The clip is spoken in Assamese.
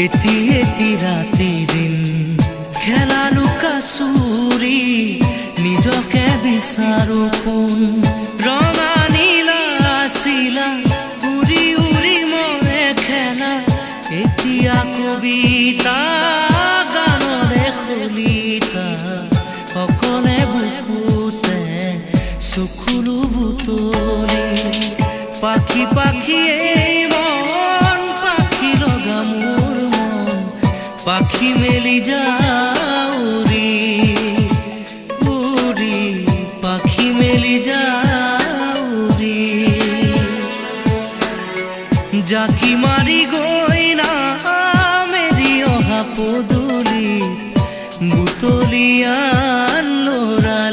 এটি এটি ৰাতি দিন খেলা লুকা চুৰি নিজকে বিচাৰো কোন ৰঙা নীলা আছিলা উৰি উৰি মৰে খেলা এতিয়া কবিতা গানৰে খলিতা অকলে বুকুতে চকুলো বুটলি পাখি পাখি এই মন পাখি লগা মোৰ মন পাখি মেলি যাউৰি উৰি পাখি মেলি যাউৰি জাকি মাৰি গৈ না মেলি অহা পদূলি বুটলিয়া